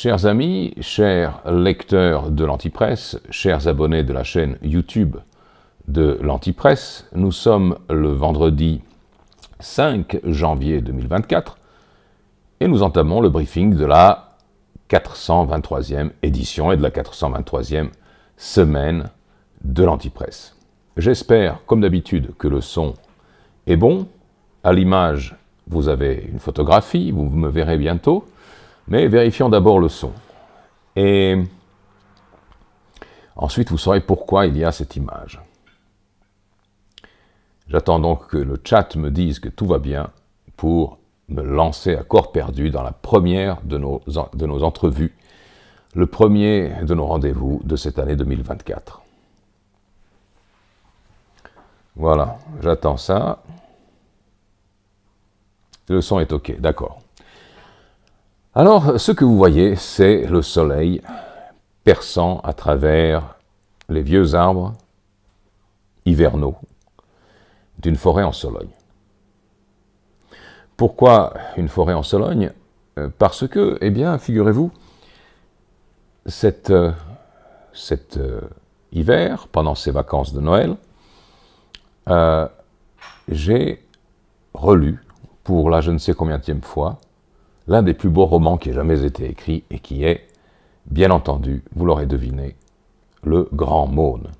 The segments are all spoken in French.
Chers amis, chers lecteurs de l'Antipresse, chers abonnés de la chaîne YouTube de l'Antipresse, nous sommes le vendredi 5 janvier 2024 et nous entamons le briefing de la 423e édition et de la 423e semaine de l'Antipresse. J'espère, comme d'habitude, que le son est bon. À l'image, vous avez une photographie, vous me verrez bientôt, mais vérifions d'abord le son. Et ensuite, vous saurez pourquoi il y a cette image. J'attends donc que le chat me dise que tout va bien pour me lancer à corps perdu dans la première de nos entrevues, le premier de nos rendez-vous de cette année 2024. Voilà, j'attends ça. Le son est OK, d'accord. Alors, ce que vous voyez, c'est le soleil perçant à travers les vieux arbres hivernaux d'une forêt en Sologne. Pourquoi une forêt en Sologne ? Parce que, eh bien, figurez-vous, cet hiver, pendant ces vacances de Noël, j'ai relu, pour la je ne sais combienième fois, l'un des plus beaux romans qui ait jamais été écrit et qui est, bien entendu, vous l'aurez deviné, Le Grand Maune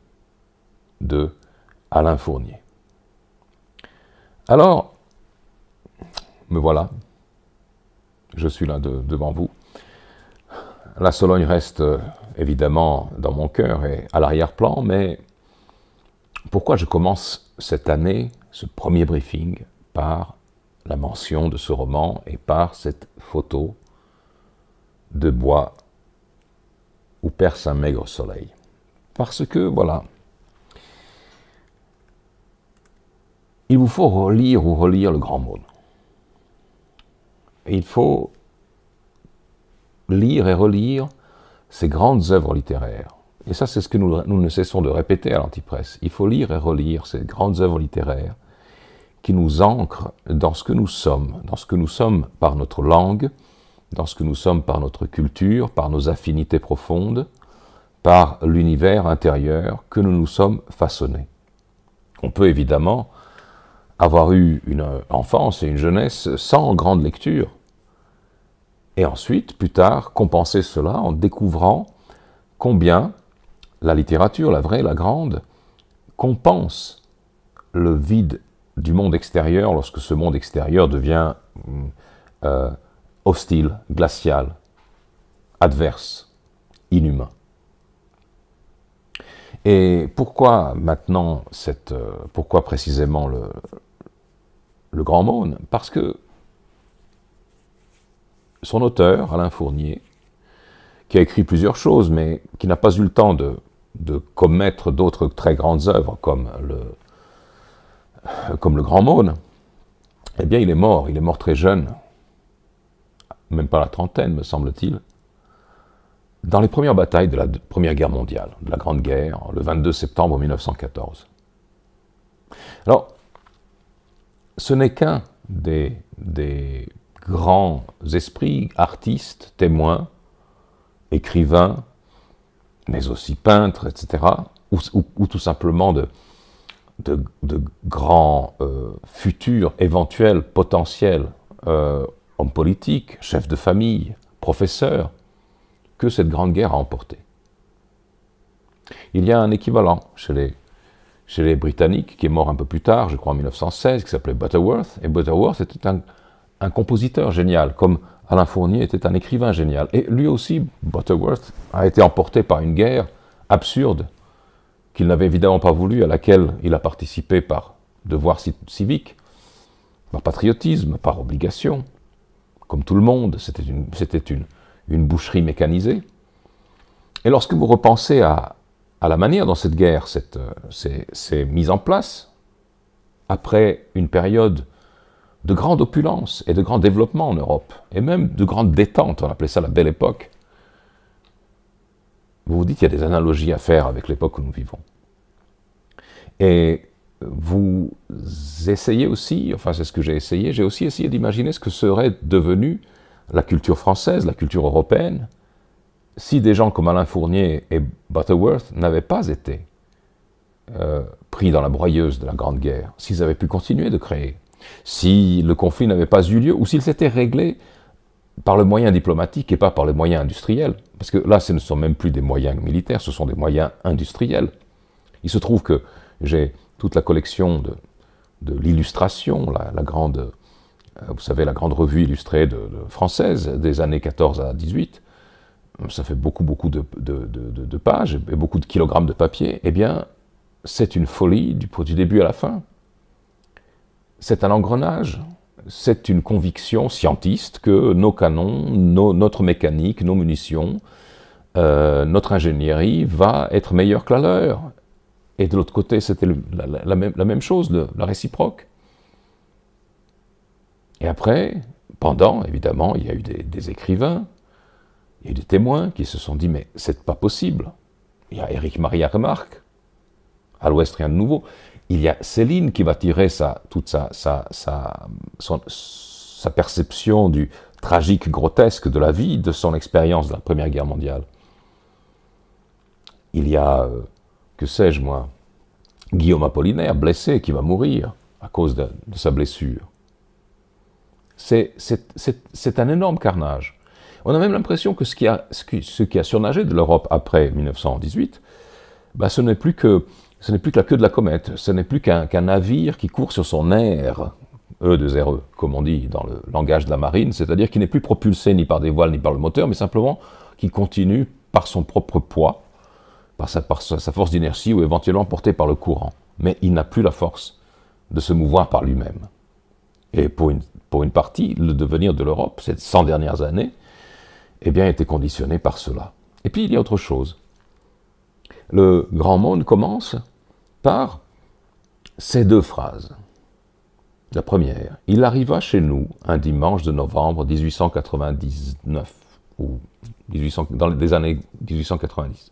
de Alain Fournier. Alors, me voilà, je suis là devant vous. La Sologne reste évidemment dans mon cœur et à l'arrière-plan, mais pourquoi je commence cette année, ce premier briefing, par la mention de ce roman et par cette photo de bois où perce un maigre soleil. Parce que, voilà, il vous faut relire ou relire Le Grand Maune. Et il faut lire et relire ces grandes œuvres littéraires. Et ça, c'est ce que nous ne cessons de répéter à l'Antipresse. Il faut lire et relire ces grandes œuvres littéraires qui nous ancrent dans ce que nous sommes par notre langue, dans ce que nous sommes par notre culture, par nos affinités profondes, par l'univers intérieur que nous nous sommes façonnés. On peut évidemment avoir eu une enfance et une jeunesse sans grande lecture, et ensuite, plus tard, compenser cela en découvrant combien la littérature, la vraie, la grande, compense le vide du monde extérieur lorsque ce monde extérieur devient hostile, glacial, adverse, inhumain. Et pourquoi maintenant, pourquoi précisément le Grand Maune ? Parce que son auteur, Alain Fournier, qui a écrit plusieurs choses, mais qui n'a pas eu le temps de commettre d'autres très grandes œuvres comme le Grand Maune, eh bien il est mort très jeune, même pas la trentaine me semble-t-il, dans les premières batailles de la Première Guerre mondiale, de la Grande Guerre, le 22 septembre 1914. Alors, ce n'est qu'un des grands esprits, artistes, témoins, écrivains, mais aussi peintres, etc., ou tout simplement de grands futurs, éventuels, potentiels hommes politiques, chefs de famille, professeurs, que cette grande guerre a emporté. Il y a un équivalent chez les Britanniques, qui est mort un peu plus tard, je crois en 1916, qui s'appelait Butterworth, et Butterworth était un compositeur génial, comme Alain Fournier était un écrivain génial. Et lui aussi, Butterworth, a été emporté par une guerre absurde, qu'il n'avait évidemment pas voulu, à laquelle il a participé par devoir civique, par patriotisme, par obligation. Comme tout le monde, c'était une boucherie mécanisée. Et lorsque vous repensez à la manière dont cette guerre s'est mise en place, après une période de grande opulence et de grand développement en Europe, et même de grande détente, on appelait ça la Belle Époque, vous vous dites qu'il y a des analogies à faire avec l'époque où nous vivons. Et vous essayez aussi, enfin c'est ce que j'ai aussi essayé d'imaginer ce que serait devenue la culture française, la culture européenne, si des gens comme Alain Fournier et Butterworth n'avaient pas été pris dans la broyeuse de la Grande Guerre, s'ils avaient pu continuer de créer, si le conflit n'avait pas eu lieu, ou s'il s'était réglé par le moyen diplomatique et pas par les moyens industriels, parce que là, ce ne sont même plus des moyens militaires, ce sont des moyens industriels. Il se trouve que j'ai toute la collection de l'illustration, la grande, vous savez, la grande revue illustrée française des années 14 à 18, ça fait beaucoup de pages et beaucoup de kilogrammes de papier, eh bien, c'est une folie du début à la fin. C'est un engrenage, c'est une conviction scientiste que nos canons, notre mécanique, nos munitions, notre ingénierie va être meilleure que la leur. Et de l'autre côté, c'était la même chose, la réciproque. Et après, pendant, évidemment, il y a eu des écrivains, il y a eu des témoins qui se sont dit, mais c'est pas possible. Il y a Éric Maria Remarque, à l'Ouest, rien de nouveau. Il y a Céline qui va tirer toute sa perception du tragique, grotesque de la vie, de son expérience de la Première Guerre mondiale. Il y a, que sais-je moi, Guillaume Apollinaire, blessé, qui va mourir à cause de sa blessure. C'est un énorme carnage. On a même l'impression que ce qui a surnagé de l'Europe après 1918, bah, ce n'est plus que la queue de la comète, ce n'est plus qu'un navire qui court sur son air, E2RE, comme on dit dans le langage de la marine, c'est-à-dire qui n'est plus propulsé ni par des voiles ni par le moteur, mais simplement qui continue par son propre poids, par sa force d'inertie ou éventuellement porté par le courant. Mais il n'a plus la force de se mouvoir par lui-même. Et pour une partie, le devenir de l'Europe, ces 100 dernières années, eh bien, était conditionné par cela. Et puis, il y a autre chose. Le grand monde commence par ces deux phrases. La première, il arriva chez nous un dimanche de novembre 1899, ou dans les années 1890.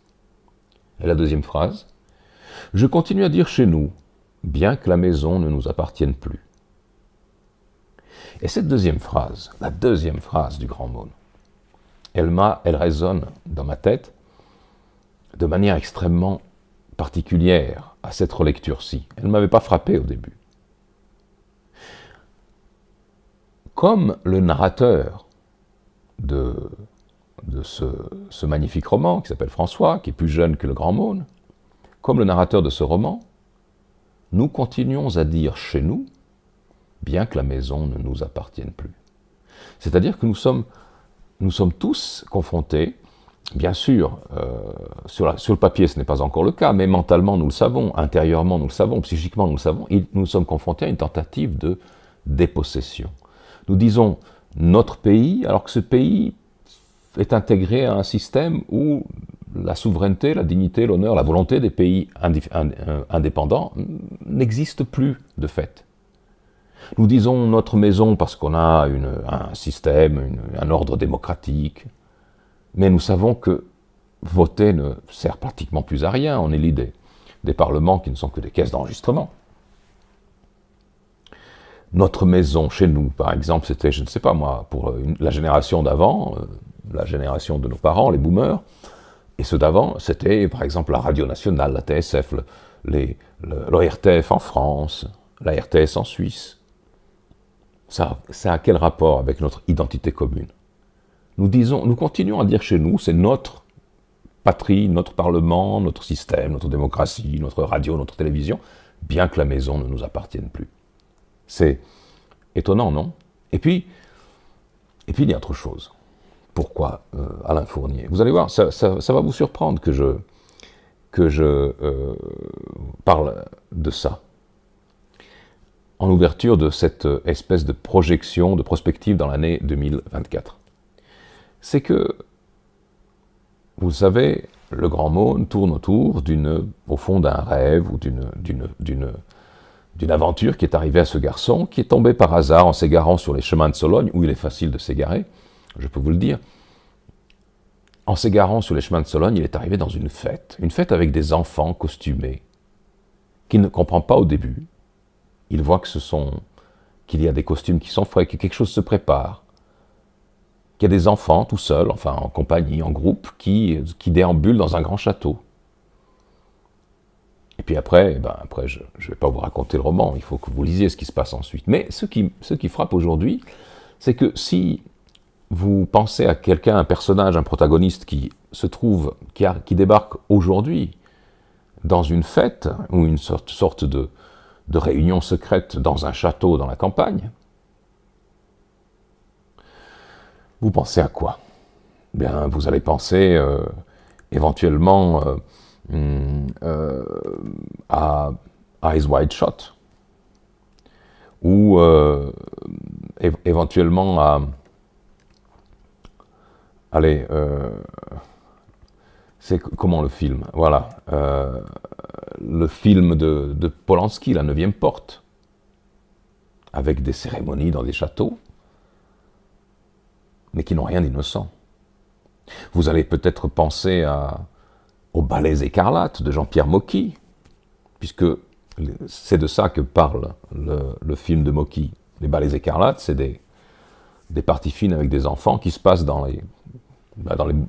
Et la deuxième phrase, je continue à dire chez nous, bien que la maison ne nous appartienne plus. Et cette deuxième phrase, la deuxième phrase du grand monde, elle résonne dans ma tête de manière extrêmement particulière à cette relecture-ci. Elle ne m'avait pas frappé au début. Comme le narrateur de ce magnifique roman, qui s'appelle François, qui est plus jeune que le Grand Monde, comme le narrateur de ce roman, nous continuons à dire chez nous, bien que la maison ne nous appartienne plus. C'est-à-dire que nous sommes tous confrontés, bien sûr, sur le papier ce n'est pas encore le cas, mais mentalement nous le savons, intérieurement nous le savons, psychiquement nous le savons, et nous sommes confrontés à une tentative de dépossession. Nous disons notre pays, alors que ce pays est intégré à un système où la souveraineté, la dignité, l'honneur, la volonté des pays indépendants n'existent plus de fait. Nous disons notre maison parce qu'on a un système, un ordre démocratique, mais nous savons que voter ne sert pratiquement plus à rien. On élit des parlements qui ne sont que des caisses d'enregistrement. Notre maison, chez nous, par exemple, c'était, je ne sais pas moi, pour la génération d'avant, la génération de nos parents, les boomers, et ceux d'avant, c'était par exemple la Radio Nationale, la TSF, l'ORTF en France, la RTS en Suisse. Ça a quel rapport avec notre identité commune? Nous continuons à dire chez nous, c'est notre patrie, notre parlement, notre système, notre démocratie, notre radio, notre télévision, bien que la maison ne nous appartienne plus. C'est étonnant, non? Et puis, il y a autre chose. Pourquoi Alain Fournier? Vous allez voir, ça va vous surprendre que je parle de ça. En ouverture de cette espèce de projection, de prospective dans l'année 2024. C'est que, vous savez, le grand monde tourne autour au fond d'un rêve ou d'une aventure qui est arrivée à ce garçon, qui est tombé par hasard en s'égarant sur les chemins de Sologne, où il est facile de s'égarer, je peux vous le dire. En s'égarant sur les chemins de Sologne, il est arrivé dans une fête avec des enfants costumés, qu'il ne comprend pas au début. Il voit qu'il y a des costumes qui sont frais, que quelque chose se prépare, qu'il y a des enfants tout seuls, enfin en compagnie, en groupe, qui déambulent dans un grand château. Et puis après, je ne vais pas vous raconter le roman, il faut que vous lisiez ce qui se passe ensuite. Mais ce qui frappe aujourd'hui, c'est que si vous pensez à quelqu'un, un personnage, un protagoniste qui se trouve, qui débarque aujourd'hui dans une fête ou une sorte de réunion secrète dans un château dans la campagne, vous pensez à quoi? Bien, vous allez penser éventuellement à Eyes Wide Shut, ou éventuellement à... Allez, c'est comment le film? Voilà, le film de Polanski, La 9e porte, avec des cérémonies dans des châteaux, mais qui n'ont rien d'innocent. Vous allez peut-être penser aux Ballets écarlates de Jean-Pierre Mocky, puisque c'est de ça que parle le film de Mocky. Les Ballets écarlates, c'est des parties fines avec des enfants qui se passent dans les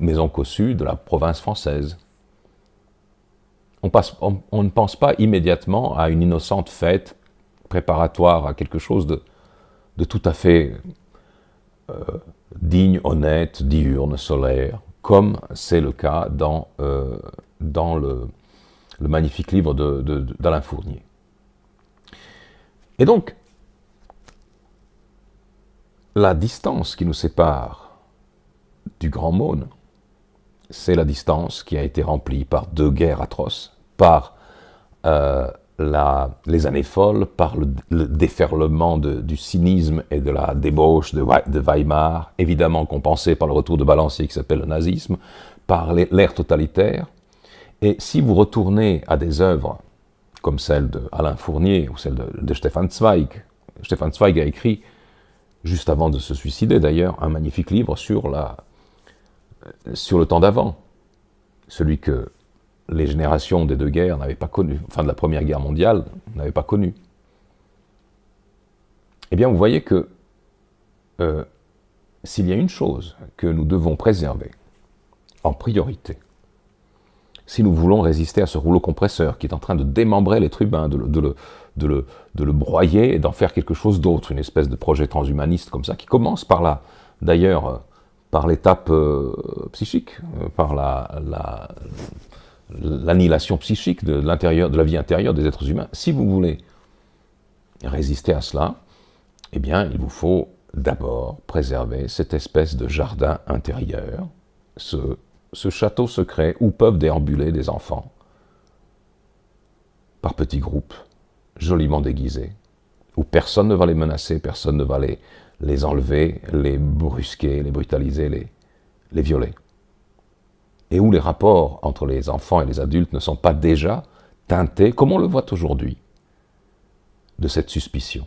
maisons cossues de la province française. On ne pense pas immédiatement à une innocente fête préparatoire à quelque chose de tout à fait digne, honnête, diurne, solaire, comme c'est le cas dans le magnifique livre d'Alain Fournier. Et donc, la distance qui nous sépare du Grand Maune, c'est la distance qui a été remplie par 2 guerres atroces, par les années folles, par le déferlement du cynisme et de la débauche de Weimar, évidemment compensé par le retour de balancier qui s'appelle le nazisme, par l'ère totalitaire. Et si vous retournez à des œuvres comme celle d'Alain Fournier ou celle de Stefan Zweig a écrit, juste avant de se suicider d'ailleurs, un magnifique livre sur le temps d'avant, celui que les générations des 2 guerres n'avaient pas connu, enfin de la Première Guerre mondiale n'avaient pas connu. Eh bien, vous voyez que s'il y a une chose que nous devons préserver en priorité, si nous voulons résister à ce rouleau compresseur qui est en train de démembrer l'être humain, de le broyer et d'en faire quelque chose d'autre, une espèce de projet transhumaniste comme ça, qui commence par là, d'ailleurs, par l'étape psychique, par l'annihilation psychique de la vie intérieure des êtres humains. Si vous voulez résister à cela, eh bien, il vous faut d'abord préserver cette espèce de jardin intérieur, ce château secret où peuvent déambuler des enfants par petits groupes, joliment déguisés, où personne ne va les menacer, personne ne va les enlever, les brusquer, les brutaliser, les violer. Et où les rapports entre les enfants et les adultes ne sont pas déjà teintés, comme on le voit aujourd'hui, de cette suspicion.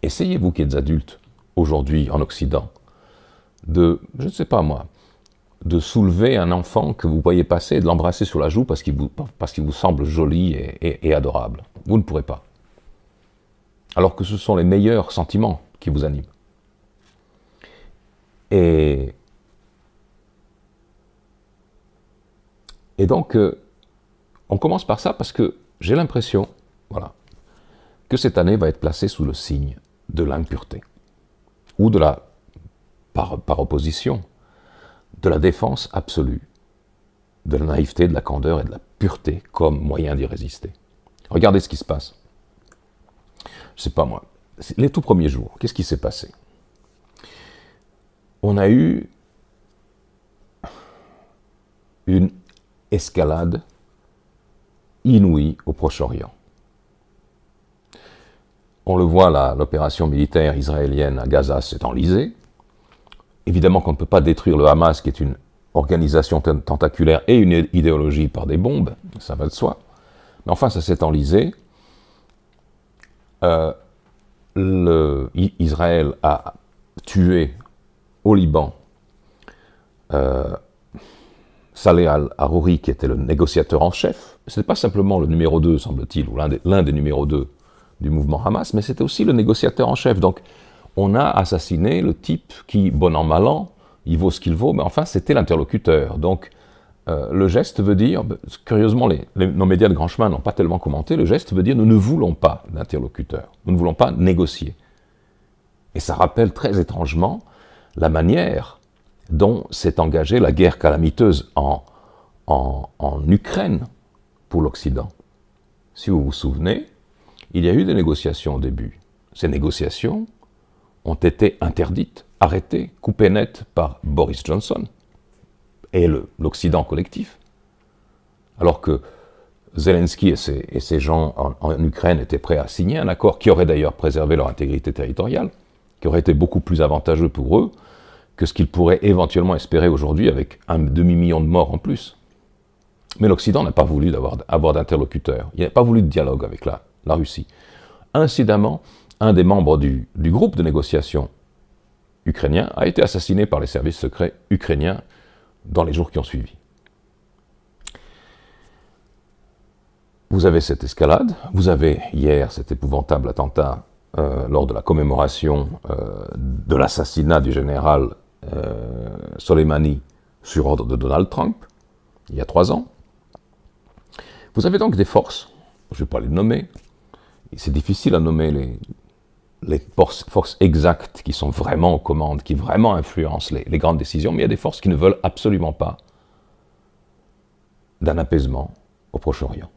Essayez, vous qui êtes adultes, aujourd'hui en Occident, je ne sais pas moi, de soulever un enfant que vous voyez passer et de l'embrasser sur la joue parce qu'il vous semble joli et adorable. Vous ne pourrez pas. Alors que ce sont les meilleurs sentiments qui vous animent. Et donc, on commence par ça parce que j'ai l'impression, voilà, que cette année va être placée sous le signe de l'impureté, ou de par opposition, de la défense absolue, de la naïveté, de la candeur et de la pureté comme moyen d'y résister. Regardez ce qui se passe. Je ne sais pas moi, les tout premiers jours, qu'est-ce qui s'est passé? On a eu une escalade inouïe au Proche-Orient. On le voit là, l'opération militaire israélienne à Gaza s'est enlisée. Évidemment qu'on ne peut pas détruire le Hamas, qui est une organisation tentaculaire et une idéologie par des bombes, ça va de soi. Mais enfin, ça s'est enlisé. Israël a tué au Liban Saleh al-Harouri, qui était le négociateur en chef. Ce n'est pas simplement le numéro 2, semble-t-il, ou l'un des numéros 2 du mouvement Hamas, mais c'était aussi le négociateur en chef. Donc, on a assassiné le type qui, bon an, mal an, il vaut ce qu'il vaut, mais enfin, c'était l'interlocuteur. Donc, le geste veut dire, curieusement, nos médias de grand chemin n'ont pas tellement commenté, le geste veut dire nous ne voulons pas d'interlocuteur, nous ne voulons pas négocier. Et ça rappelle très étrangement la manière dont s'est engagée la guerre calamiteuse en Ukraine pour l'Occident. Si vous vous souvenez, il y a eu des négociations au début. Ces négociations ont été interdites, arrêtées, coupées net par Boris Johnson et l'Occident collectif. Alors que Zelensky et ses gens en Ukraine étaient prêts à signer un accord qui aurait d'ailleurs préservé leur intégrité territoriale, qui aurait été beaucoup plus avantageux pour eux que ce qu'ils pourraient éventuellement espérer aujourd'hui avec un demi-million de morts en plus. Mais l'Occident n'a pas voulu avoir d'interlocuteur. Il n'a pas voulu de dialogue avec la Russie. Incidemment, un des membres du groupe de négociation ukrainien a été assassiné par les services secrets ukrainiens dans les jours qui ont suivi. Vous avez cette escalade, vous avez hier cet épouvantable attentat lors de la commémoration de l'assassinat du général Soleimani sur ordre de Donald Trump, il y a 3 ans. Vous avez donc des forces, je ne vais pas les nommer, c'est difficile à nommer les forces exactes qui sont vraiment aux commandes, qui vraiment influencent les grandes décisions, mais il y a des forces qui ne veulent absolument pas d'un apaisement au Proche-Orient,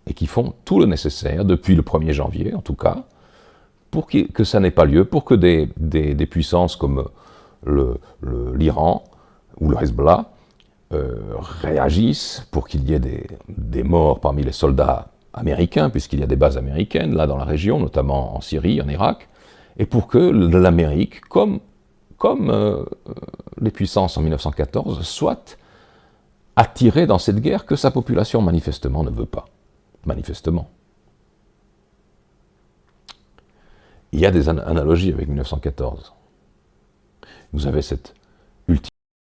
et qui font tout le nécessaire, depuis le 1er janvier en tout cas, pour que ça n'ait pas lieu, pour que des puissances comme l'Iran ou le Hezbollah réagissent, pour qu'il y ait des morts parmi les soldats américains, puisqu'il y a des bases américaines là dans la région, notamment en Syrie, en Irak, et pour que l'Amérique, comme les puissances en 1914, soit attirée dans cette guerre que sa population manifestement ne veut pas. Manifestement. Il y a des analogies avec 1914. Vous avez cette